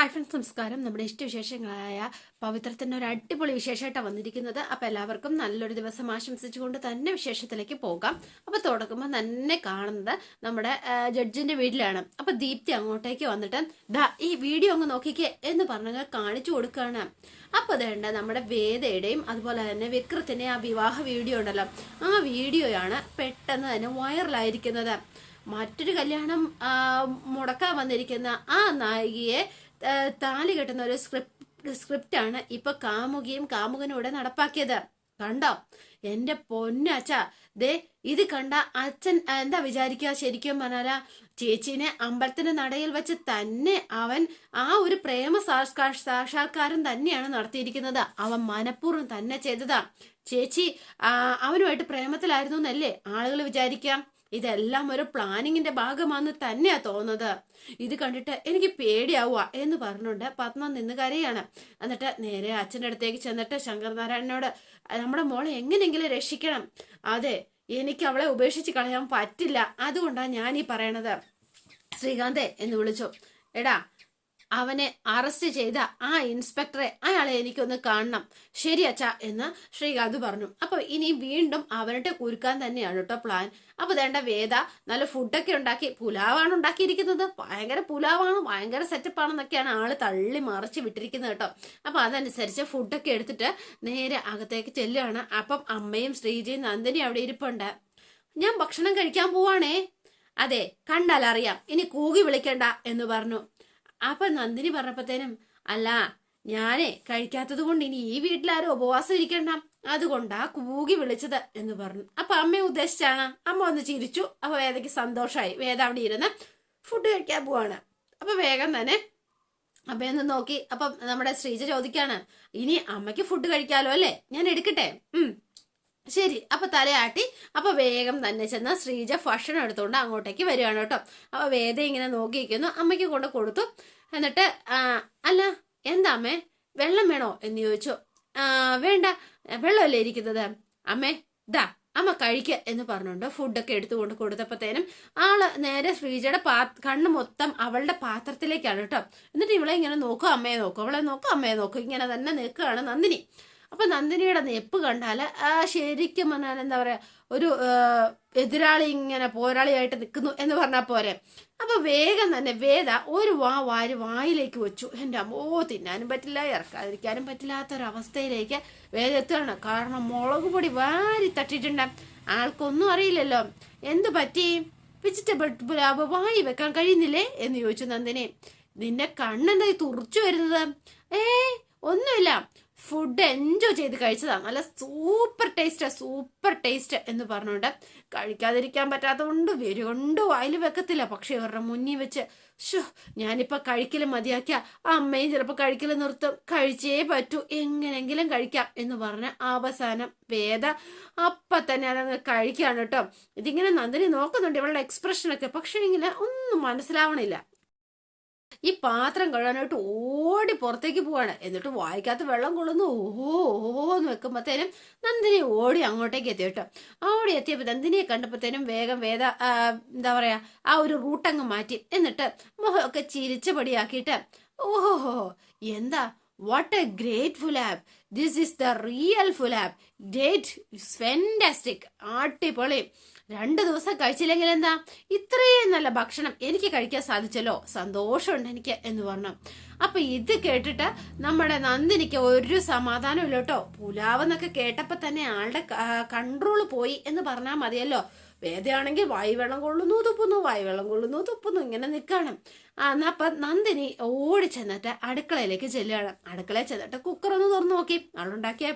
Hi friends, നമസ്കാരം. നമ്മുടെ ഇഷ്ടവിശേഷങ്ങളായ പവിത്രത്തിൻ്റെ ഒരു അടിപൊളി വിശേഷമായിട്ടാണ് വന്നിരിക്കുന്നത്. അപ്പം എല്ലാവർക്കും നല്ലൊരു ദിവസം ആശംസിച്ചുകൊണ്ട് തന്നെ വിശേഷത്തിലേക്ക് പോകാം. അപ്പോൾ തുടങ്ങുമ്പോൾ തന്നെ കാണുന്നത് നമ്മുടെ ജഡ്ജിൻ്റെ വീട്ടിലാണ്. അപ്പോൾ ദീപ്തി അങ്ങോട്ടേക്ക് വന്നിട്ട് ദാ ഈ വീഡിയോ അങ്ങ് നോക്കിക്കേ എന്ന് പറഞ്ഞ് കാണിച്ചു കൊടുക്കുകയാണ്. അപ്പോൾ അതേണ്ട നമ്മുടെ വേദയുടെയും അതുപോലെ തന്നെ വിക്രത്തിൻ്റെ ആ വിവാഹ വീഡിയോ ഉണ്ടല്ലോ, ആ വീഡിയോയാണ് പെട്ടെന്ന് തന്നെ വൈറലായിരിക്കുന്നത്. മറ്റൊരു കല്യാണം മുടക്കാൻ വന്നിരിക്കുന്ന ആ നായികയെ താലി കെട്ടുന്ന ഒരു സ്ക്രിപ്റ്റാണ് ഇപ്പൊ കാമുകിയും കാമുകനും ഇവിടെ നടപ്പാക്കിയത്. കണ്ടോ എന്റെ പൊന്നച്ച, ദേ ഇത് കണ്ട അച്ഛൻ എന്താ വിചാരിക്കുക? ശരിക്കും പറഞ്ഞാലാ ചേച്ചീനെ അമ്പലത്തിന്റെ നടയിൽ വെച്ച് തന്നെ അവൻ ആ ഒരു പ്രേമ സാക്ഷാത്കാരം തന്നെയാണ് നടത്തിയിരിക്കുന്നത്. അവൻ മനഃപൂർവ്വം തന്നെ ചെയ്തതാ. ചേച്ചി അവനുമായിട്ട് പ്രേമത്തിലായിരുന്നു എന്നല്ലേ ആളുകൾ വിചാരിക്കാം. ഇതെല്ലാം ഒരു പ്ലാനിങ്ങിന്റെ ഭാഗമാണെന്ന് തന്നെയാ തോന്നുന്നത്. ഇത് കണ്ടിട്ട് എനിക്ക് പേടിയാവുക എന്ന് പറഞ്ഞുകൊണ്ട് പത്മ നിന്ന് കരയാണ്. എന്നിട്ട് നേരെ അച്ഛൻ്റെ അടുത്തേക്ക് ചെന്നിട്ട് ശങ്കരനാരായണനോട് നമ്മുടെ മോളെ എങ്ങനെയെങ്കിലും രക്ഷിക്കണം, അതെ എനിക്ക് അവളെ ഉപേക്ഷിച്ച് കളയാൻ പറ്റില്ല, അതുകൊണ്ടാണ് ഞാൻ ഈ പറയണത്. ശ്രീകാന്തേ എന്ന് വിളിച്ചു. എടാ, അവനെ അറസ്റ്റ് ചെയ്ത ആ ഇൻസ്പെക്ടറെ, അയാളെ എനിക്കൊന്ന് കാണണം. ശരി അച്ഛാ എന്ന് ശ്രീകാന്ത് പറഞ്ഞു. അപ്പൊ ഇനി വീണ്ടും അവനിട്ട് കുരുക്കാൻ തന്നെയാണ് കേട്ടോ പ്ലാൻ. അപ്പൊ വേണ്ട വേദ നല്ല ഫുഡൊക്കെ ഉണ്ടാക്കി, പുലാവാണ് ഉണ്ടാക്കിയിരിക്കുന്നത്. ഭയങ്കര പുലാവാണ്, ഭയങ്കര സെറ്റപ്പാണെന്നൊക്കെയാണ് ആള് തള്ളി മറിച്ച് വിട്ടിരിക്കുന്നത് കേട്ടോ. അപ്പൊ അതനുസരിച്ച് ഫുഡൊക്കെ എടുത്തിട്ട് നേരെ അകത്തേക്ക് ചെല്ലുകയാണ്. അപ്പം അമ്മയും ശ്രീജയും നന്ദിനി അവിടെ ഇരിപ്പുണ്ട്. ഞാൻ ഭക്ഷണം കഴിക്കാൻ പോവാണേ. അതെ, കണ്ടാൽ അറിയാം, ഇനി കൂകി വിളിക്കണ്ട എന്ന് പറഞ്ഞു. അപ്പൊ നന്ദിനി പറഞ്ഞപ്പോഴത്തേനും, അല്ല ഞാനേ കഴിക്കാത്തത് കൊണ്ട് ഇനി ഈ വീട്ടിലാരും ഉപവാസം ഇരിക്കണ്ട, അതുകൊണ്ടാ കൂകി വിളിച്ചത് എന്ന് പറഞ്ഞു. അപ്പൊ അമ്മയെ ഉദ്ദേശിച്ചാണ്. അമ്മ ഒന്ന് ചിരിച്ചു. അപ്പൊ വേദയ്ക്ക് സന്തോഷമായി. വേദ അവിടെ ഇരുന്ന് ഫുഡ് കഴിക്കാൻ പോവാണ്. അപ്പൊ വേഗം തന്നെ അമ്മയൊന്ന് നോക്കി. അപ്പൊ നമ്മുടെ ശ്രീജ ചോദിക്കാണ്, ഇനി അമ്മയ്ക്ക് ഫുഡ് കഴിക്കാലോ അല്ലേ, ഞാൻ എടുക്കട്ടെ? ശരി. അപ്പൊ തലയാട്ടി. അപ്പൊ വേഗം തന്നെ ചെന്ന് ശ്രീജ ഭക്ഷണം എടുത്തുകൊണ്ട് അങ്ങോട്ടേക്ക് വരികയാണ് കേട്ടോ. അപ്പൊ വേദ ഇങ്ങനെ നോക്കിയിരിക്കുന്നു. അമ്മയ്ക്ക് കൊണ്ട് കൊടുത്തു. എന്നിട്ട് അല്ല എന്താ അമ്മേ, വെള്ളം വേണോ എന്ന് ചോദിച്ചു. വേണ്ട, വെള്ളമല്ലേ ഇരിക്കുന്നത്. അമ്മേ ദാ അമ്മ കഴിക്കുക എന്ന് പറഞ്ഞുകൊണ്ട് ഫുഡൊക്കെ എടുത്തുകൊണ്ട് കൊടുത്തപ്പോഴത്തേനും ആള് നേരെ ശ്രീജയുടെ കണ്ണ് മൊത്തം അവളുടെ പാത്രത്തിലേക്കാണ് കേട്ടോ. എന്നിട്ട് ഇവളെ ഇങ്ങനെ നോക്കും, അമ്മയെ നോക്കും, അവളെ നോക്കും, അമ്മയെ നോക്കും, ഇങ്ങനെ തന്നെ നിൽക്കുകയാണ് നന്ദിനി. അപ്പൊ നന്ദിനിയുടെ നെപ്പ് കണ്ടാല് ശരിക്കും പറഞ്ഞാൽ എന്താ പറയാ, ഒരു എതിരാളി ഇങ്ങനെ പോരാളിയായിട്ട് നിൽക്കുന്നു എന്ന് പറഞ്ഞാൽ പോരെ. അപ്പൊ വേഗം തന്നെ വേദ ഒരു വായിലേക്ക് വെച്ചു. എൻ്റെ അമ്മോ, തിന്നാനും പറ്റില്ല ഇറക്കാതിരിക്കാനും പറ്റില്ലാത്തൊരവസ്ഥയിലേക്ക് വേദ എത്തുകയാണ്. കാരണം മുളക് പൊടി വാരി തട്ടിയിട്ടുണ്ട്. ആൾക്കൊന്നും അറിയില്ലല്ലോ. എന്തു പറ്റി? വെജിറ്റബിൾ പുലാവ് വായി വെക്കാൻ കഴിയുന്നില്ലേ എന്ന് ചോദിച്ചു നന്ദിനി. നിന്റെ കണ്ണെന്തായി തുറച്ചു വരുന്നത്? ഒന്നുമില്ല, ഫുഡ് എൻജോയ് ചെയ്ത് കഴിച്ചതാണ്, നല്ല സൂപ്പർ ടേസ്റ്റ് എന്ന് പറഞ്ഞുകൊണ്ട് കഴിക്കാതിരിക്കാൻ പറ്റാത്തതുകൊണ്ട് കൊണ്ട് വായിൽ വെക്കത്തില്ല. പക്ഷെ ഇവരുടെ മുന്നിൽ വെച്ച് ഞാനിപ്പോൾ കഴിക്കൽ മതിയാക്കിയ അമ്മയും ചിലപ്പോൾ കഴിക്കൽ നിർത്തും, കഴിച്ചേ പറ്റൂ, എങ്ങനെങ്കിലും കഴിക്കാം എന്ന് പറഞ്ഞ് അവസാനം വേദ അപ്പം തന്നെ അതങ്ങ് കഴിക്കുകയാണ് കേട്ടോ. ഇതിങ്ങനെ നന്ദിനി നോക്കുന്നുണ്ട് ഇവളുടെ എക്സ്പ്രഷനൊക്കെ. പക്ഷേ ഇങ്ങനെ ഒന്നും മനസ്സിലാവണില്ല. ഈ പാത്രം കഴുകാനായിട്ട് ഓടി പുറത്തേക്ക് പോവാണ്. എന്നിട്ട് വായിക്കാത്ത വെള്ളം കൊള്ളുന്നു. ഓന്ന് വെക്കുമ്പോഴത്തേനും നന്ദിനി ഓടി അങ്ങോട്ടേക്ക് എത്തി കേട്ടോ. ഓടി എത്തിയപ്പോൾ നന്ദിനിയെ കണ്ടപ്പോഴത്തേനും വേഗം വേദ എന്താ പറയാ, ആ ഒരു റൂട്ടങ്ങ് മാറ്റി. എന്നിട്ട് മുഖമൊക്കെ ചിരിച്ചപടിയാക്കിയിട്ട്, ഓഹോ എന്താ, വാട്ട് എ ഗ്രേറ്റ് ഫുലാബ്, ദിസ് ഈസ് ദ റിയൽ ഫുലാബ്, ഗ്രേറ്റ്, ഫാന്റാസ്റ്റിക്, അടിപൊളി. 2 ദിവസം കഴിച്ചില്ലെങ്കിൽ എന്താ, ഇത്രയും നല്ല ഭക്ഷണം എനിക്ക് കഴിക്കാൻ സാധിച്ചല്ലോ, സന്തോഷമുണ്ട് എനിക്ക് എന്ന് പറഞ്ഞു. അപ്പൊ ഇത് കേട്ടിട്ട് നമ്മുടെ നന്ദിനിക്ക് ഒരു സമാധാനം ഇല്ല കേട്ടോ. പുലാവെന്നൊക്കെ കേട്ടപ്പോ തന്നെ ആളുടെ കൺട്രോൾ പോയി എന്ന് പറഞ്ഞാൽ മതിയല്ലോ. വേദയാണെങ്കിൽ വായി വെള്ളം കൊള്ളുന്നു തുപ്പുന്നു, വായി വെള്ളം കൊള്ളുന്നു തുപ്പുന്നു, ഇങ്ങനെ നിൽക്കണം. അപ്പൊ നന്ദിനി ഓടി ചെന്നിട്ട് അടുക്കളയിലേക്ക് ചെല്ലുകയാണ്. അടുക്കളയിൽ ചെന്നിട്ട് കുക്കറൊന്ന് തുറന്നു നോക്കി. അവളുണ്ടാക്കിയ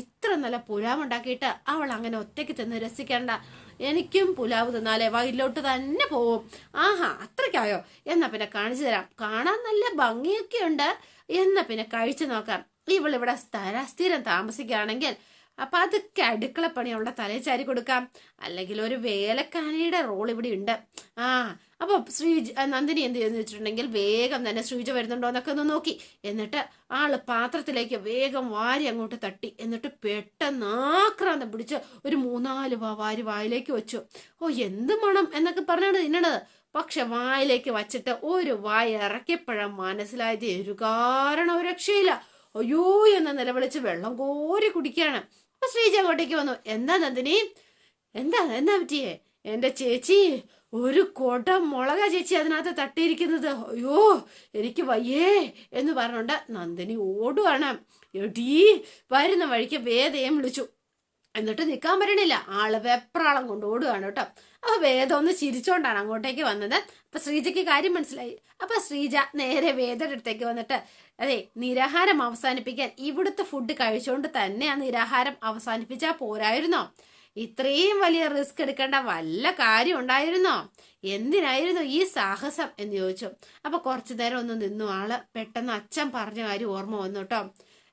ഇത്ര നല്ല പുലാവ് ഉണ്ടാക്കിയിട്ട് അവൾ അങ്ങനെ ഒറ്റയ്ക്ക് ചെന്ന് രസിക്കണ്ട. എനിക്കും പുലാവ് തിന്നാലേ വയലിലോട്ട് തന്നെ പോവും. ആഹാ, അത്രയ്ക്കായോ? എന്നാ പിന്നെ കാണിച്ചു തരാം, കാണാൻ നല്ല ഭംഗിയൊക്കെ ഉണ്ട്, എന്നാ പിന്നെ കഴിച്ചു നോക്കാം. ഇവളിവിടെ സ്ഥിരം താമസിക്കുകയാണെങ്കിൽ അപ്പൊ അതൊക്കെ അടുക്കളപ്പണി അവളുടെ തലയിൽ ചാരി കൊടുക്കാം. അല്ലെങ്കിൽ ഒരു വേലക്കാരിയുടെ റോൾ ഇവിടെ ഉണ്ട്. അപ്പൊ നന്ദിനി എന്ത് ചെയ്യുന്ന വെച്ചിട്ടുണ്ടെങ്കിൽ വേഗം തന്നെ ശ്രീജ വരുന്നുണ്ടോ എന്നൊക്കെ ഒന്ന് നോക്കി. എന്നിട്ട് ആള് പാത്രത്തിലേക്ക് വേഗം വാരി അങ്ങോട്ട് തട്ടി. എന്നിട്ട് പെട്ടെന്ന് ആക്രാന്തം പിടിച്ച് ഒരു 3-4 വാരി വായിലേക്ക് വെച്ചു. എന്ത് മണം എന്നൊക്കെ പറഞ്ഞാണ് തിന്നണത്. പക്ഷെ വായിലേക്ക് വച്ചിട്ട് ഒരു വായ ഇറക്കിയപ്പോഴാ മനസ്സിലായത് ഒരു കാരണം ഒരു രക്ഷയില്ല. അയ്യോ എന്ന് നിലവിളിച്ച് വെള്ളം കോരി കുടിക്കാണ്. അപ്പൊ ശ്രീജ അങ്ങോട്ടേക്ക് വന്നു. എന്താ നന്ദിനി, എന്താ പറ്റിയേ? എന്റെ ചേച്ചി ഒരു കൊട മുളക ചേച്ചി അതിനകത്ത് തട്ടിയിരിക്കുന്നത്. അയ്യോ എനിക്ക് വയ്യേ എന്ന് പറഞ്ഞോണ്ട് നന്ദിനി ഓടുവാണ്. എടീ വരുന്ന വഴിക്ക് വേദയും വിളിച്ചു. എന്നിട്ട് നിൽക്കാൻ പറ്റണില്ല, ആള് വെപ്രാളം കൊണ്ട് ഓടുകയാണ് കേട്ടോ. അപ്പൊ വേദം ഒന്ന് ചിരിച്ചോണ്ടാണ് അങ്ങോട്ടേക്ക് വന്നത്. അപ്പൊ ശ്രീജയ്ക്ക് കാര്യം മനസ്സിലായി. അപ്പൊ ശ്രീജ നേരെ വേദയുടെ അടുത്തേക്ക് വന്നിട്ട്, അതെ നിരാഹാരം അവസാനിപ്പിക്കാൻ ഇവിടുത്തെ ഫുഡ് കഴിച്ചുകൊണ്ട് തന്നെ ആ നിരാഹാരം അവസാനിപ്പിച്ചാൽ പോരായിരുന്നോ? ഇത്രയും വലിയ റിസ്ക് എടുക്കേണ്ട വല്ല കാര്യം ഉണ്ടായിരുന്നോ? എന്തിനായിരുന്നു ഈ സാഹസം എന്ന് ചോദിച്ചു. അപ്പൊ കുറച്ചു നേരം ഒന്ന് നിന്നു ആള്. പെട്ടെന്ന് അച്ഛൻ പറഞ്ഞ കാര്യം ഓർമ്മ വന്നു കേട്ടോ.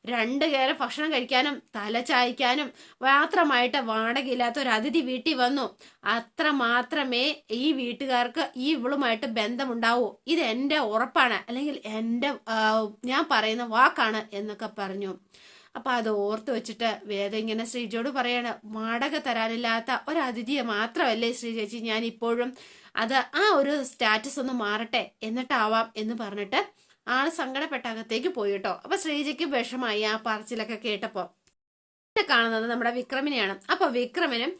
2 നേരം ഭക്ഷണം കഴിക്കാനും തല ചായ്ക്കാനും മാത്രമായിട്ട് വാടകയില്ലാത്ത ഒരു അതിഥി വീട്ടിൽ വന്നു. അത്ര മാത്രമേ ഈ വീട്ടുകാർക്ക് ഈ ഇവളുമായിട്ട് ബന്ധമുണ്ടാവൂ. ഇത് എൻ്റെ ഉറപ്പാണ്, അല്ലെങ്കിൽ ഞാൻ പറയുന്ന വാക്കാണ് എന്നൊക്കെ പറഞ്ഞു. അപ്പൊ അത് ഓർത്ത് വെച്ചിട്ട് വേദ ഇങ്ങനെ ശ്രീജയോട് പറയാണ്, വാടക തരാനില്ലാത്ത ഒരു അതിഥിയെ മാത്രമല്ലേ ശ്രീ ചേച്ചി ഞാൻ ഇപ്പോഴും, അത് ആ ഒരു സ്റ്റാറ്റസ് ഒന്ന് മാറട്ടെ എന്നിട്ടാവാം എന്ന് പറഞ്ഞിട്ട് ആള് സങ്കടപ്പെട്ട അകത്തേക്ക് പോയി കേട്ടോ. അപ്പൊ ശ്രീജയ്ക്ക് വിഷമായി ആ പറച്ചിലൊക്കെ കേട്ടപ്പോ. കാണുന്നത് നമ്മുടെ വിക്രമിനെയാണ്. അപ്പൊ വിക്രമിനും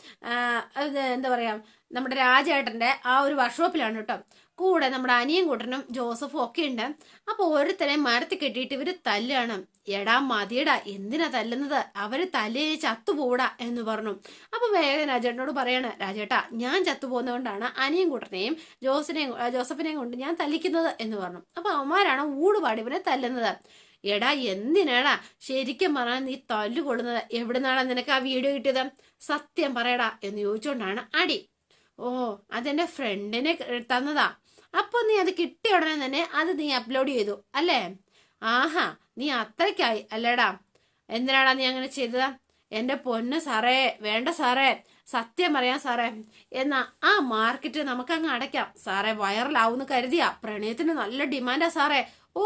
എന്താ പറയാ നമ്മുടെ രാജേട്ടന്റെ ആ ഒരു വർക്ക്ഷോപ്പിലാണ് കേട്ടോ. കൂടെ നമ്മുടെ അനിയും കൂട്ടനും ജോസഫും ഒക്കെ ഉണ്ട്. അപ്പൊ ഒരുത്തനെ മരത്തിൽ കെട്ടിയിട്ട് ഇവര് തല്ലാണ്. എടാ മതിയടാ, എന്തിനാ തല്ലുന്നത്? അവര് തല്ല് ചത്തുപോടാ എന്ന് പറഞ്ഞു. അപ്പൊ വേഗം രാജേട്ടനോട് പറയാണ്, രാജേട്ടാ ഞാൻ ചത്തുപോകുന്നതുകൊണ്ടാണ് അനിയും കൂട്ടനെയും ജോസഫിനെയും കൊണ്ട് ഞാൻ തല്ലിക്കുന്നത് എന്ന് പറഞ്ഞു. അപ്പൊ അവന്മാരാണ് ഊടുപാടി ഇവനെ തല്ലുന്നത്. എടാ എന്തിനാടാ ശരിക്കും പറഞ്ഞാൽ നീ തല്ലുകൊള്ളുന്നത്? എവിടുന്നാണ് നിനക്ക് ആ വീഡിയോ കിട്ടിയത്? സത്യം പറയടാ എന്ന് ചോദിച്ചുകൊണ്ടാണ് അടി. ഓ അതെന്റെ ഫ്രണ്ടിനെ തന്നതാ. അപ്പൊ നീ അത് കിട്ടിയ ഉടനെ തന്നെ അത് നീ അപ്ലോഡ് ചെയ്തു അല്ലേ? ആഹാ നീ അത്രയ്ക്കായി അല്ലേടാ? എന്തിനാടാ നീ അങ്ങനെ ചെയ്തതാ? എന്റെ പൊന്ന് സാറേ, വേണ്ട സാറേ, സത്യം പറയാം സാറേ. എന്നാ ആ മാർക്കറ്റ് നമുക്കങ്ങ് അടയ്ക്കാം സാറേ. വൈറലാവുന്ന് കരുതിയാ? പ്രണയത്തിന് നല്ല ഡിമാൻഡാ സാറേ. ഓ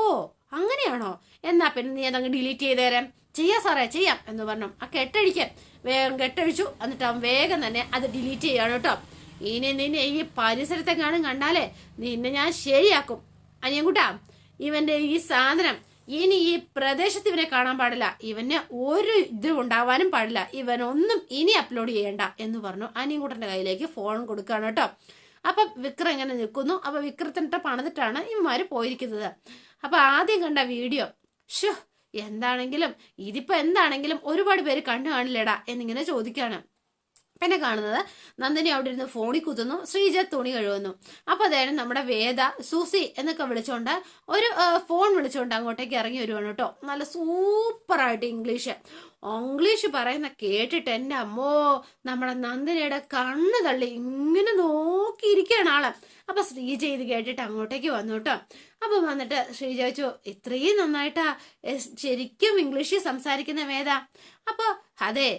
അങ്ങനെയാണോ? എന്നാ പിന്നെ നീ അതങ്ങ് ഡിലീറ്റ് ചെയ്തേരാം. ചെയ്യാം സാറേ ചെയ്യാം എന്ന് പറഞ്ഞു. ആ കെട്ടഴിക്കാൻ വേഗം കെട്ടഴിച്ചു. എന്നിട്ട് അവൻ വേഗം തന്നെ അത് ഡിലീറ്റ് ചെയ്യാണ് കേട്ടോ. ഇനി നിന്നെ ഈ പരിസരത്തെങ്ങാനും കണ്ടാലേ നിന്നെ ഞാൻ ശരിയാക്കും. അനിയൻകുട്ടാ, ഇവന്റെ ഈ സാധനം ഇനി ഈ പ്രദേശത്ത് ഇവനെ കാണാൻ പാടില്ല. ഇവന് ഒരു ഇത് ഉണ്ടാവാനും പാടില്ല. ഇവനൊന്നും ഇനി അപ്ലോഡ് ചെയ്യണ്ട എന്ന് പറഞ്ഞു. അനിയൻകുട്ടന്റെ കയ്യിലേക്ക് ഫോൺ കൊടുക്കുകയാണ് കേട്ടോ. അപ്പൊ വിക്രം ഇങ്ങനെ നിൽക്കുന്നു. അപ്പൊ വിക്രത്തിനിട്ട് പണിതിട്ടാണ് ഇവന്മാര് പോയിരിക്കുന്നത്. അപ്പൊ ആദ്യം കണ്ട വീഡിയോ ഷോ എന്താണെങ്കിലും ഇതിപ്പോ എന്താണെങ്കിലും ഒരുപാട് പേര് കണ്ടു കാണില്ലേടാ എന്നിങ്ങനെ ചോദിക്കാണ്. പിന്നെ കാണുന്നത് നന്ദിനി അവിടെ ഇരുന്ന് ഫോണിൽ കുത്തുന്നു, ശ്രീജ തുണി കഴുകുന്നു. അപ്പൊ അതായത് നമ്മുടെ വേദ സൂസി എന്നൊക്കെ വിളിച്ചോണ്ട് ഒരു ഫോൺ വിളിച്ചോണ്ട് അങ്ങോട്ടേക്ക് ഇറങ്ങി വരുവാണ് കേട്ടോ. നല്ല സൂപ്പറായിട്ട് ഇംഗ്ലീഷ് പറയുന്ന കേട്ടിട്ട് എൻ്റെ അമ്മോ നമ്മുടെ നന്ദിനിയുടെ കണ്ണ് തള്ളി ഇങ്ങനെ നോക്കിയിരിക്കുകയാണ് ആള്. അപ്പൊ ശ്രീജ ഇത് കേട്ടിട്ട് അങ്ങോട്ടേക്ക് വന്നു കേട്ടോ. അപ്പൊ വന്നിട്ട് ശ്രീജ ചോദിച്ചു, ഇത്രയും നന്നായിട്ടാ ശരിക്കും ഇംഗ്ലീഷിൽ സംസാരിക്കുന്ന വേദ? അപ്പൊ അതെ,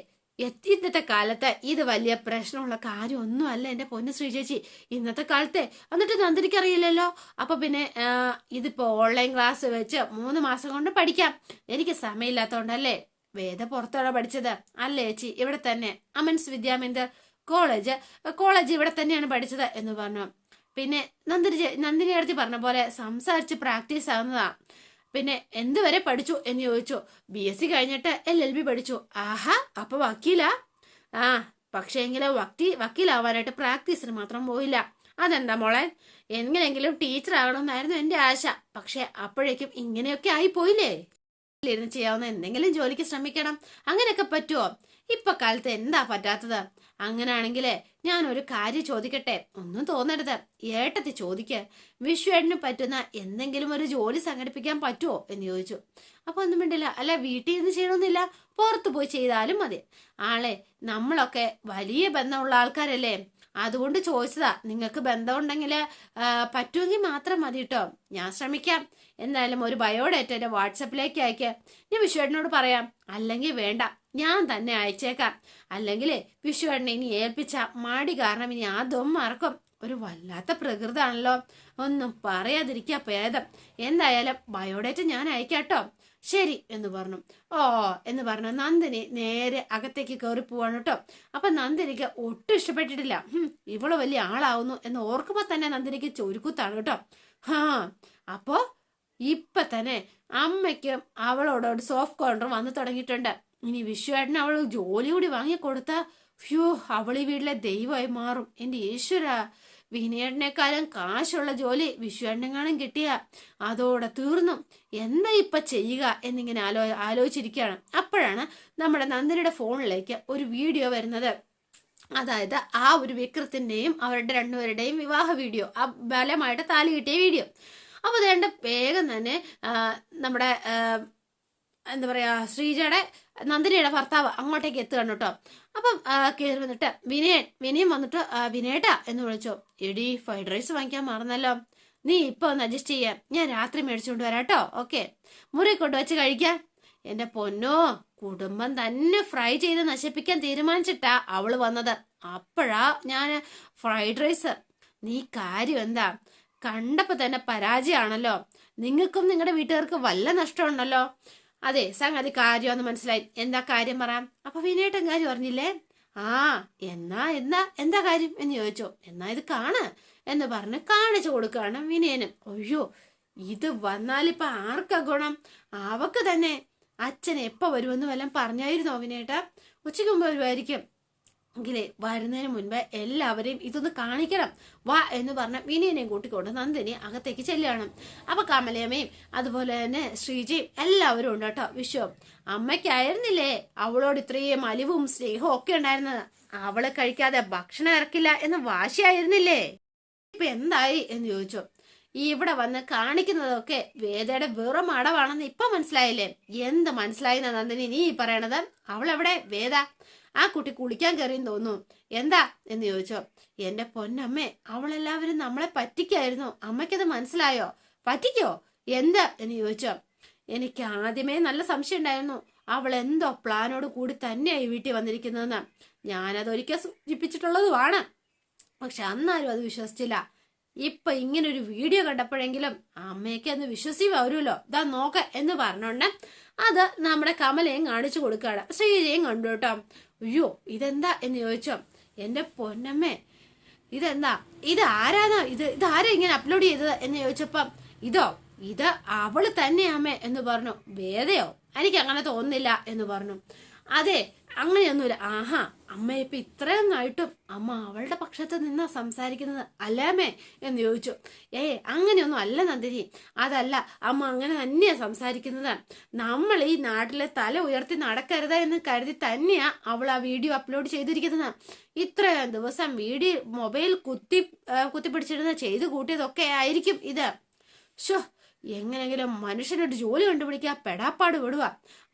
ഇന്നത്തെ കാലത്ത് ഇത് വലിയ പ്രശ്നമുള്ള കാര്യമൊന്നും അല്ല എൻ്റെ പൊന്നു ശ്രീചേച്ചി. ഇന്നത്തെ കാലത്തെ എന്നിട്ട് നന്ദിനിക്ക് അറിയില്ലല്ലോ. അപ്പൊ പിന്നെ ഇതിപ്പോ ഓൺലൈൻ ക്ലാസ് വെച്ച് 3 മാസം കൊണ്ട് പഠിക്കാം. എനിക്ക് സമയമില്ലാത്തോണ്ടല്ലേ. വേദ പുറത്താണ് പഠിച്ചത് അല്ലേ ചേച്ചി? ഇവിടെ തന്നെ അമൻസ് വിദ്യാമന്ദിർ കോളേജ് ഇവിടെ തന്നെയാണ് പഠിച്ചത് എന്ന് പറഞ്ഞു. പിന്നെ നന്ദിനി അടുത്ത് പറഞ്ഞ പോലെ സംസാരിച്ച് പ്രാക്ടീസ് ആവുന്നതാ. പിന്നെ എന്തുവരെ പഠിച്ചു എന്ന് ചോദിച്ചു. BSc കഴിഞ്ഞിട്ട് LLB പഠിച്ചു. ആഹാ അപ്പൊ വക്കീലാ? ആ പക്ഷേ എങ്കിലും വക്കീലാവാനായിട്ട് പ്രാക്ടീസിന് മാത്രം പോയില്ല. അതെന്താ മോളെ? എങ്ങനെയെങ്കിലും ടീച്ചർ ആകണമെന്നായിരുന്നു എൻ്റെ ആശ. പക്ഷെ അപ്പോഴേക്കും ഇങ്ങനെയൊക്കെ ആയി പോയില്ലേ? ഇരുന്ന് ചെയ്യാവുന്ന എന്തെങ്കിലും ജോലിക്ക് ശ്രമിക്കണം. അങ്ങനെയൊക്കെ പറ്റുമോ? ഇപ്പൊ കാലത്ത് എന്താ പറ്റാത്തത്? അങ്ങനാണെങ്കിലേ ഞാനൊരു കാര്യം ചോദിക്കട്ടെ? ഒന്നും തോന്നരുത്, ഏട്ടത്തി ചോദിക്ക. വിശ്വേട്ടന് പറ്റുന്ന എന്തെങ്കിലും ഒരു ജോലി സംഘടിപ്പിക്കാൻ പറ്റുമോ എന്ന് ചോദിച്ചു. അപ്പൊ ഒന്നും വേണ്ടില്ല. അല്ല വീട്ടിൽ നിന്ന് ചെയ്യണമെന്നില്ല, പുറത്തു പോയി ചെയ്താലും മതി. ആളെ നമ്മളൊക്കെ വലിയ ബന്ധമുള്ള ആൾക്കാരല്ലേ, അതുകൊണ്ട് ചോദിച്ചതാ. നിങ്ങൾക്ക് ബന്ധമുണ്ടെങ്കിൽ പറ്റുമെങ്കിൽ മാത്രം മതി കേട്ടോ. ഞാൻ ശ്രമിക്കാം. എന്തായാലും ഒരു ബയോഡേറ്റ എൻ്റെ വാട്സപ്പിലേക്ക് അയക്കുക. ഞാൻ വിശ്വേട്ടനോട് പറയാം. അല്ലെങ്കിൽ വേണ്ട, ഞാൻ തന്നെ അയച്ചേക്കാം. അല്ലെങ്കിൽ വിശ്വേട്ടനെ ഇനി ഏൽപ്പിച്ച മടി കാരണം ഇനി അതും മറക്കും. ഒരു വല്ലാത്ത പ്രകൃതാണല്ലോ. ഒന്നും പറയാതിരിക്കാ ഭേദം. എന്തായാലും ബയോഡേറ്റ ഞാൻ അയക്കാട്ടോ. ശരി എന്ന് പറഞ്ഞു. ഓ എന്ന് പറഞ്ഞു നന്ദിനി നേരെ അകത്തേക്ക് കയറി പോവാണ് കേട്ടോ. അപ്പൊ നന്ദിനിക്ക് ഒട്ടും ഇഷ്ടപ്പെട്ടിട്ടില്ല. ഇവള് വലിയ ആളാവുന്നു എന്ന് ഓർക്കുമ്പോ തന്നെ നന്ദിനിക്ക് ചൊരുക്കുത്താണ് കേട്ടോ. അപ്പോ ഇപ്പൊ തന്നെ അമ്മയ്ക്കും അവളോട് സോഫ്റ്റ് കോർണർ വന്നു തുടങ്ങിയിട്ടുണ്ട്. ഇനി വിശ്വേട്ടന് അവൾ ജോലി കൂടി വാങ്ങിക്കൊടുത്താ അവൾ ഈ വീട്ടിലെ ദൈവമായി മാറും. എന്റെ ഈശ്വര, വിനയേട്ടനേക്കാളും കാശുള്ള ജോലി വിശ്വേട്ടനെങ്ങാനും കിട്ടിയ അതോടെ തീർന്നു. എന്താ ഇപ്പൊ ചെയ്യുക എന്നിങ്ങനെ ആലോചിച്ചിരിക്കുകയാണ്. അപ്പോഴാണ് നമ്മുടെ നന്ദിനിയുടെ ഫോണിലേക്ക് ഒരു വീഡിയോ വരുന്നത്. അതായത് ആ ഒരു വിക്രത്തിന്റെയും അവരുടെ രണ്ടുപേരുടെയും വിവാഹ വീഡിയോ, ആ ബലമായിട്ട് താലി കിട്ടിയ വീഡിയോ. അപ്പൊ അതുകൊണ്ട് വേഗം തന്നെ നമ്മുടെ എന്താ പറയാ ശ്രീജയുടെ നന്ദിനിയുടെ ഭർത്താവ് അങ്ങോട്ടേക്ക് എത്തുകയാണ് കേട്ടോ. അപ്പം കയറി വന്നിട്ട് വിനയൻ വന്നിട്ട് വിനയേട്ടാ എന്ന് വിളിച്ചോ. എടി ഫ്രൈഡ് റൈസ് വാങ്ങിക്കാൻ മറന്നല്ലോ, നീ ഇപ്പൊ ഒന്ന് അഡ്ജസ്റ്റ് ചെയ്യാം, ഞാൻ രാത്രി മേടിച്ചുകൊണ്ട് വരാം കേട്ടോ. ഓക്കെ, മുറി കൊണ്ടുവച്ച് കഴിക്കാൻ. എന്റെ പൊന്നോ, കുടുംബം തന്നെ ഫ്രൈ ചെയ്ത് നശിപ്പിക്കാൻ തീരുമാനിച്ചിട്ടാ അവള് വന്നത്. അപ്പോഴാ ഞാൻ ഫ്രൈഡ് റൈസ്. നീ കാര്യം എന്താ, കണ്ടപ്പോ തന്നെ പരാജയമാണല്ലോ. നിങ്ങൾക്കും നിങ്ങളുടെ വീട്ടുകാർക്ക് വല്ല നഷ്ടമുണ്ടല്ലോ. അതെ, സംഗതി കാര്യമെന്ന് മനസ്സിലായി. എന്താ കാര്യം പറയാം. അപ്പൊ വിനയേട്ടൻ കാര്യം പറഞ്ഞില്ലേ? എന്താ കാര്യം എന്ന് ചോദിച്ചോ. എന്നാ ഇത് കാണ് എന്ന് പറഞ്ഞ് കാണിച്ചു കൊടുക്കുകയാണ് വിനയനും. അയ്യോ, ഇത് വന്നാലിപ്പൊ ആർക്കാ ഗുണം? അവക്ക് തന്നെ. അച്ഛൻ എപ്പോ വരുമെന്ന് വല്ലതും പറഞ്ഞായിരുന്നോ വിനയേട്ട? ഉച്ചയ്ക്ക് മുമ്പ് വരുമായിരിക്കും. എങ്കിലേ വരുന്നതിന് മുൻപ് എല്ലാവരെയും ഇതൊന്ന് കാണിക്കണം, വാ എന്ന് പറഞ്ഞ വിനയനെയും കൂട്ടിക്കൊണ്ട് നന്ദിനി അകത്തേക്ക് ചെല്ലുകയാണ്. അപ്പൊ കമലയമ്മയും അതുപോലെ തന്നെ ശ്രീജയും എല്ലാവരും ഉണ്ട് കേട്ടോ. വിശ്വം അമ്മയ്ക്കായിരുന്നില്ലേ അവളോട് ഇത്രയും അലിവും സ്നേഹവും ഒക്കെ ഉണ്ടായിരുന്നത്. അവളെ കഴിക്കാതെ ഭക്ഷണം ഇറക്കില്ല എന്ന വാശിയായിരുന്നില്ലേ? ഇപ്പൊ എന്തായി എന്ന് ചോദിച്ചു. ഇവിടെ വന്ന് കാണിക്കുന്നതൊക്കെ വേദയുടെ വെറും അടവാണെന്ന് ഇപ്പൊ മനസ്സിലായില്ലേ? എന്ത് മനസ്സിലായി നന്ദിനി നീ പറയണത്? അവളെവിടെ വേദ? ആ കുട്ടി കുളിക്കാൻ കയറിയെന്ന് തോന്നുന്നു. എന്താ എന്ന് ചോദിച്ചോ. എന്റെ പൊന്നമ്മേ, അവളെല്ലാവരും നമ്മളെ പറ്റിക്കായിരുന്നു. അമ്മയ്ക്കത് മനസ്സിലായോ? പറ്റിക്കോ? എന്താ എന്ന് ചോദിച്ചോ. എനിക്ക് ആദ്യമേ നല്ല സംശയം ഉണ്ടായിരുന്നു, അവൾ എന്തോ പ്ലാനോട് കൂടി തന്നെയായി വീട്ടിൽ വന്നിരിക്കുന്നതെന്ന്. ഞാനതൊരിക്കൽ സൂചിപ്പിച്ചിട്ടുള്ളതുമാണ്. പക്ഷെ അന്നാരും അത് വിശ്വസിച്ചില്ല. ഇപ്പൊ ഇങ്ങനൊരു വീഡിയോ കണ്ടപ്പോഴെങ്കിലും അമ്മയ്ക്ക് അന്ന് വിശ്വസിച്ച് വരുമല്ലോ. ഇതാ നോക്ക എന്ന് പറഞ്ഞോണ്ട് അത് നമ്മുടെ കമലയും കാണിച്ചു കൊടുക്കുകയാണ്. ശ്രീജയും കണ്ടു കേട്ടോ. അയ്യോ, ഇതെന്താ എന്ന് ചോദിച്ചോ. എന്റെ പൊന്നമ്മേ, ഇതെന്താ, ഇത് ആരാന്നാ ഇതാരാ ഇങ്ങനെ അപ്ലോഡ് ചെയ്തത് എന്ന് ചോദിച്ചപ്പം ഇത് അവള് തന്നെയാമ്മേ എന്ന് പറഞ്ഞു. വേദയോ? എനിക്ക് അങ്ങനെ തോന്നുന്നില്ല എന്ന് പറഞ്ഞു. അതെ, അങ്ങനെയൊന്നുമില്ല. ആഹാ, അമ്മ ഇപ്പൊ ഇത്രയൊന്നായിട്ടും അമ്മ അവളുടെ പക്ഷത്ത് നിന്നാ സംസാരിക്കുന്നത് അല്ലേമ്മേ എന്ന് ചോദിച്ചു. അങ്ങനെയൊന്നും അല്ല നന്ദിനി, അതല്ല അമ്മ അങ്ങനെ തന്നെയാ സംസാരിക്കുന്നത്. നമ്മൾ ഈ നാട്ടിലെ തല ഉയർത്തി നടക്കരുത് എന്ന് കരുതി തന്നെയാ അവൾ ആ വീഡിയോ അപ്ലോഡ് ചെയ്തിരിക്കുന്നത്. ഇത്രയും ദിവസം മൊബൈൽ കുത്തിപ്പിടിച്ചിരുന്ന ചെയ്തു കൂട്ടിയതൊക്കെ ആയിരിക്കും ഇത്. എങ്ങനെങ്കിലും മനുഷ്യനൊരു ജോലി കണ്ടുപിടിക്കുക പെടാപ്പാട് വിടുക.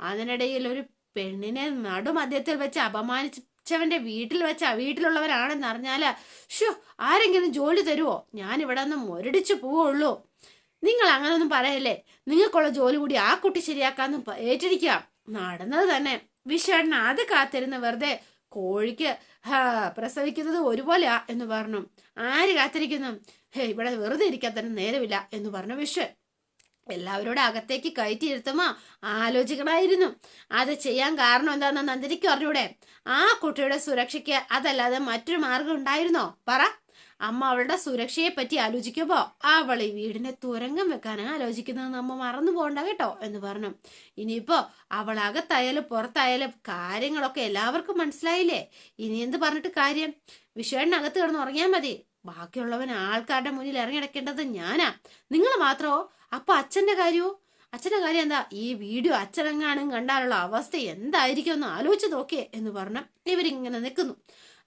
അതിനിടയിൽ ഒരു പെണ്ണിനെ നടുമധ്യത്തിൽ വെച്ച് അപമാനിച്ചവന്റെ വീട്ടിലുള്ളവരാണെന്ന് അറിഞ്ഞാല് ആരെങ്കിലും ജോലി തരുവോ? ഞാൻ ഇവിടെ നിന്ന് മുരടിച്ചു പോവുള്ളൂ. നിങ്ങൾ അങ്ങനൊന്നും പറയല്ലേ. നിങ്ങൾക്കുള്ള ജോലി കൂടി ആ കുട്ടി ശരിയാക്കാന്ന് ഏറ്റിരിക്കുക. നടന്നത് തന്നെ. വിശ്വേട്ടൻ അത് കാത്തിരുന്ന് വെറുതെ കോഴിക്ക് പ്രസവിക്കുന്നത് ഒരുപോലെയാ എന്ന് പറഞ്ഞു. ആര് കാത്തിരിക്കുന്നു? ഇവിടെ വെറുതെ ഇരിക്കാൻ തന്നെ നേരമില്ല എന്ന് പറഞ്ഞു വിശ്വൻ. എല്ലാവരോടും അകത്തേക്ക് കയറ്റിയിരുത്തുമ്പോ ആലോചിക്കണമായിരുന്നു. അത് ചെയ്യാൻ കാരണം എന്താണെന്ന് നന്ദിനിക്ക് അറിഞ്ഞൂടെ? ആ കുട്ടിയുടെ സുരക്ഷയ്ക്ക് അതല്ലാതെ മറ്റൊരു മാർഗം ഉണ്ടായിരുന്നോ? പറ. അമ്മ അവളുടെ സുരക്ഷയെ പറ്റി ആലോചിക്കുമ്പോ അവൾ ഈ വീടിനെ തുരങ്കം വെക്കാനാണ് ആലോചിക്കുന്നതെന്ന് അമ്മ മറന്നു പോകണ്ട കേട്ടോ എന്ന് പറഞ്ഞു. ഇനിയിപ്പോ അവൾ അകത്തായാലും പുറത്തായാലും കാര്യങ്ങളൊക്കെ എല്ലാവർക്കും മനസ്സിലായില്ലേ? ഇനി എന്ത് പറഞ്ഞിട്ട് കാര്യം? വിശ്വേട്ടനകത്ത് കിടന്ന് ഉറങ്ങിയാൽ മതി. ബാക്കിയുള്ളവൻ ആൾക്കാരുടെ മുന്നിൽ ഇറങ്ങിടക്കേണ്ടത് ഞാനാ, നിങ്ങൾ മാത്രമോ? അപ്പൊ അച്ഛന്റെ കാര്യമോ? അച്ഛന്റെ കാര്യം എന്താ? ഈ വീഡിയോ അച്ഛനെങ്ങാനും കണ്ടാലുള്ള അവസ്ഥ എന്തായിരിക്കും എന്ന് ആലോചിച്ച് നോക്കിയേ എന്ന് പറഞ്ഞ് ഇവരിങ്ങനെ നിൽക്കുന്നു.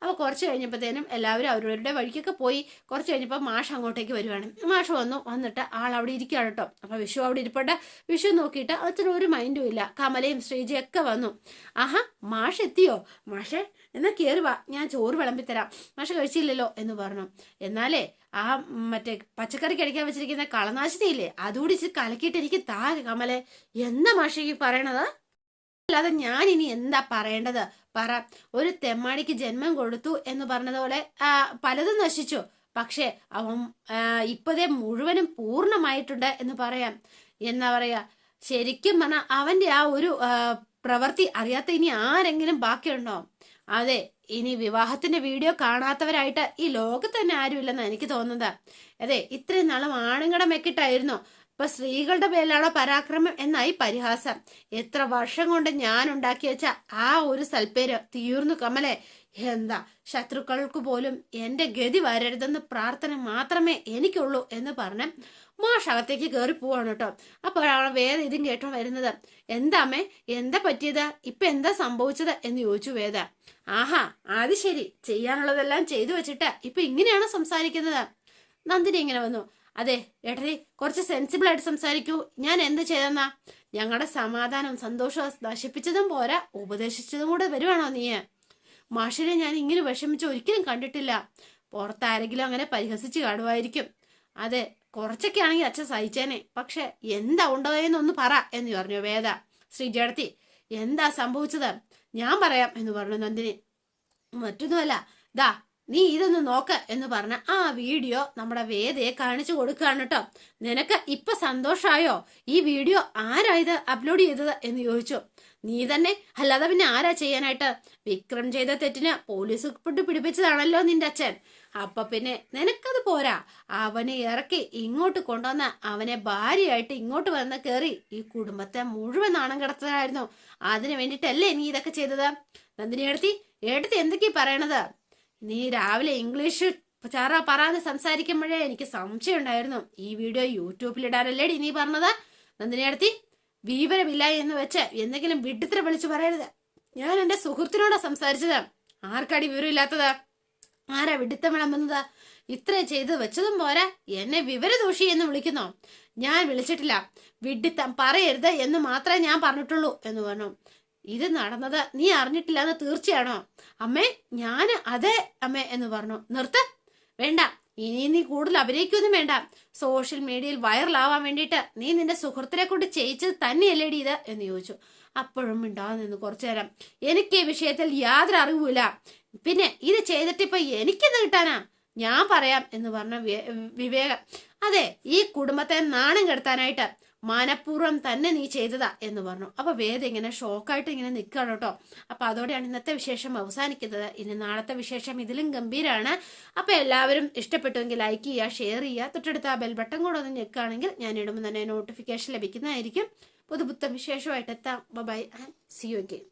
അപ്പൊ കുറച്ച് കഴിഞ്ഞപ്പോഴത്തേനും എല്ലാവരും അവരവരുടെ വഴിക്കൊക്കെ പോയി. കുറച്ച് കഴിഞ്ഞപ്പോൾ മാഷ് അങ്ങോട്ടേക്ക് വരുവാണ്. മാഷ് വന്നിട്ട് ആൾ അവിടെ ഇരിക്കുകയാണ് കേട്ടോ. അപ്പൊ വിഷു അവിടെ ഇരിപ്പട്ടെ. വിഷു നോക്കിയിട്ട് അച്ഛനും ഒരു മൈൻഡും ഇല്ല. കമലയും ശ്രീജയൊക്കെ വന്നു. ആഹാ, മാഷ് എത്തിയോ? മാഷേ എന്നാ കയറി വാ, ഞാൻ ചോറ് വിളമ്പിത്തരാം. മാഷ് കഴിച്ചില്ലല്ലോ എന്ന് പറഞ്ഞു. എന്നാലേ ആ മറ്റേ പച്ചക്കറി കഴിക്കാൻ വെച്ചിരിക്കുന്ന കളനാശിനിയില്ലേ, അതുകൂടി കലക്കിയിട്ട് എനിക്ക് താ കമലെ. എന്താ മാഷേക്ക് പറയണത്? അല്ലാതെ ഞാൻ ഇനി എന്താ പറയേണ്ടത്? പറ. ഒരു തെമ്മാടിക്ക് ജന്മം കൊടുത്തു എന്ന് പറഞ്ഞതുപോലെ പലതും നശിച്ചു. പക്ഷെ അവൻ ഇപ്പതേ മുഴുവനും പൂർണ്ണമായിട്ടുണ്ട് എന്ന് പറയാം. എന്നാ പറയാ, ശരിക്കും പറഞ്ഞാൽ അവന്റെ ആ ഒരു പ്രവൃത്തി അറിയാത്ത ഇനി ആരെങ്കിലും ബാക്കിയുണ്ടോ? അതെ, ഇനി വിവാഹത്തിന്റെ വീഡിയോ കാണാത്തവരായിട്ട് ഈ ലോകത്ത് തന്നെ ആരുമില്ലെന്ന് എനിക്ക് തോന്നുന്നത്. അതെ, ഇത്രയും നാളും ആണുങ്ങളുടെ മെക്കിട്ടായിരുന്നു, ഇപ്പൊ സ്ത്രീകളുടെ പേരിലാണോ പരാക്രമം എന്നായി പരിഹാസം. എത്ര വർഷം കൊണ്ട് ഞാൻ ഉണ്ടാക്കി വെച്ച ആ ഒരു സൽപ്പേര് തീർന്നു കമലേ. എന്താ, ശത്രുക്കൾക്ക് പോലും എന്റെ ഗതി വരരുതെന്ന് പ്രാർത്ഥന മാത്രമേ എനിക്കുള്ളൂ എന്ന് പറഞ്ഞ് മാഷ് അകത്തേക്ക് കയറി പോവാണ് കേട്ടോ. അപ്പോഴാണ് വേദ ഇതും കേട്ടോ വരുന്നത്. എന്താ അമ്മേ, എന്താ പറ്റിയത്, ഇപ്പൊ എന്താ സംഭവിച്ചത് എന്ന് ചോദിച്ചു വേദ. ആഹാ, അത് ശരി, ചെയ്യാനുള്ളതെല്ലാം ചെയ്തു വെച്ചിട്ട് ഇപ്പൊ ഇങ്ങനെയാണ് സംസാരിക്കുന്നത്. നന്ദിനി ഇങ്ങനെ വന്നു. അതെ ഏട്ടനെ, കുറച്ച് സെൻസിബിൾ ആയിട്ട് സംസാരിക്കൂ. ഞാൻ എന്ത് ചെയ്തെന്നാ? ഞങ്ങളുടെ സമാധാനവും സന്തോഷവും നശിപ്പിച്ചതും പോരാ, ഉപദേശിച്ചതും കൂടെ വരുവാണോ നീ? മാഷിനെ ഞാൻ ഇങ്ങനെ വിഷമിച്ച് ഒരിക്കലും കണ്ടിട്ടില്ല. പുറത്താരെങ്കിലും അങ്ങനെ പരിഹസിച്ച് കാണുമായിരിക്കും. അതെ, കുറച്ചൊക്കെ ആണെങ്കിൽ അച്ഛൻ സഹിച്ചേനെ, പക്ഷെ എന്താ ഉണ്ടായെന്നൊന്ന് പറ എന്ന് പറഞ്ഞു വേദ. ശ്രീജേടത്തി, എന്താ സംഭവിച്ചത്? ഞാൻ പറയാം എന്ന് പറഞ്ഞു നന്ദിനി. മറ്റൊന്നുമല്ല, ദാ നീ ഇതൊന്ന് നോക്ക് എന്ന് പറഞ്ഞ ആ വീഡിയോ നമ്മുടെ വേദയെ കാണിച്ചു കൊടുക്കുകയാണ് കേട്ടോ. നിനക്ക് ഇപ്പൊ സന്തോഷായോ? ഈ വീഡിയോ ആരാ ഇത് അപ്ലോഡ് ചെയ്തത് എന്ന് ചോദിച്ചു. നീ തന്നെ, അല്ലാതെ പിന്നെ ആരാ ചെയ്യാനായിട്ട്? വിക്രം ചെയ്ത തെറ്റിന് പോലീസ് പിടിപ്പിച്ചതാണല്ലോ നിന്റെ അച്ഛൻ. അപ്പൊ പിന്നെ നിനക്കത് പോരാ, അവനെ ഇറക്കി ഇങ്ങോട്ട് കൊണ്ടുവന്ന അവനെ ഭാര്യയായിട്ട് ഇങ്ങോട്ട് വന്ന് കയറി ഈ കുടുംബത്തെ മുഴുവൻ നാണം കിടത്തതായിരുന്നു. അതിനു വേണ്ടിട്ടല്ലേ നീ ഇതൊക്കെ ചെയ്തത്? നന്ദിനി എടുത്തി എന്തൊക്കെയാ പറയണത്? നീ രാവിലെ ഇംഗ്ലീഷ് പറയാതെ സംസാരിക്കുമ്പോഴേ എനിക്ക് സംശയം ഉണ്ടായിരുന്നു ഈ വീഡിയോ യൂട്യൂബിലിടാനല്ലേടി നീ പറഞ്ഞത്. നന്ദിനി വിവരമില്ല എന്ന് വെച്ച് എന്തെങ്കിലും വിഡിത്തരം വിളിച്ചു പറയരുത്. ഞാൻ എന്റെ സുഹൃത്തിനോടാ സംസാരിച്ചത്. ആർക്കാടി വിവരമില്ലാത്തത്? ആരാ വിഡിത്തം വിളമ്പുന്നത്? ഇത്രയും ചെയ്ത് വെച്ചതും പോരാ, എന്നെ വിവരദോഷി എന്ന് വിളിക്കുന്നോ? ഞാൻ വിളിച്ചിട്ടില്ല, വിഡിത്തം പറയരുത് എന്ന് മാത്രമേ ഞാൻ പറഞ്ഞിട്ടുള്ളൂ എന്ന് പറഞ്ഞു. ഇത് നടന്നത് നീ അറിഞ്ഞിട്ടില്ല എന്ന് തീർച്ചയാണോ? അമ്മേ, ഞാൻ അതെ അമ്മേ എന്ന് പറഞ്ഞു. നിർത്ത്, വേണ്ട, ഇനി നീ കൂടുതൽ അഭിനയിക്കൊന്നും വേണ്ട. സോഷ്യൽ മീഡിയയിൽ വൈറലാവാൻ വേണ്ടിയിട്ട് നീ നിന്റെ സുഹൃത്തിനെ കൊണ്ട് ചെയ്യിച്ചത് തന്നെയല്ലേടി ഇത് എന്ന് ചോദിച്ചു. അപ്പോഴും മിണ്ടാതെ നിന്ന് കുറച്ചു നേരം. എനിക്ക് ഈ വിഷയത്തിൽ യാതൊരു അറിവുമില്ല, പിന്നെ ഇത് ചെയ്തിട്ടിപ്പോ എനിക്കെന്ത് കിട്ടാനാ? ഞാൻ പറയാം എന്ന് പറഞ്ഞ വിവേകം. അതെ, ഈ കുടുംബത്തെ നാണം കെടുത്താനായിട്ട് മനഃപൂർവ്വം തന്നെ നീ ചെയ്തതാ എന്ന് പറഞ്ഞു. അപ്പൊ വേദ ഇങ്ങനെ ഷോക്കായിട്ട് ഇങ്ങനെ നിൽക്കുകയാണ് കേട്ടോ. അപ്പൊ അതോടെയാണ് ഇന്നത്തെ വിശേഷം അവസാനിക്കുന്നത്. ഇനി നാളത്തെ വിശേഷം ഇതിലും ഗംഭീരമാണ്. അപ്പൊ എല്ലാവരും ഇഷ്ടപ്പെട്ടുവെങ്കിൽ ലൈക്ക് ചെയ്യുക, ഷെയർ ചെയ്യുക, തൊട്ടടുത്ത് ആ ബെൽ ബട്ടൺ കൂടെ ഒന്ന് ഞെക്കുകയാണെങ്കിൽ ഞാൻ ഇടുമ്പോൾ തന്നെ നോട്ടിഫിക്കേഷൻ ലഭിക്കുന്നതായിരിക്കും. പുതുപുത്തൻ വിശേഷമായിട്ട് എത്താം. Bye and see you again.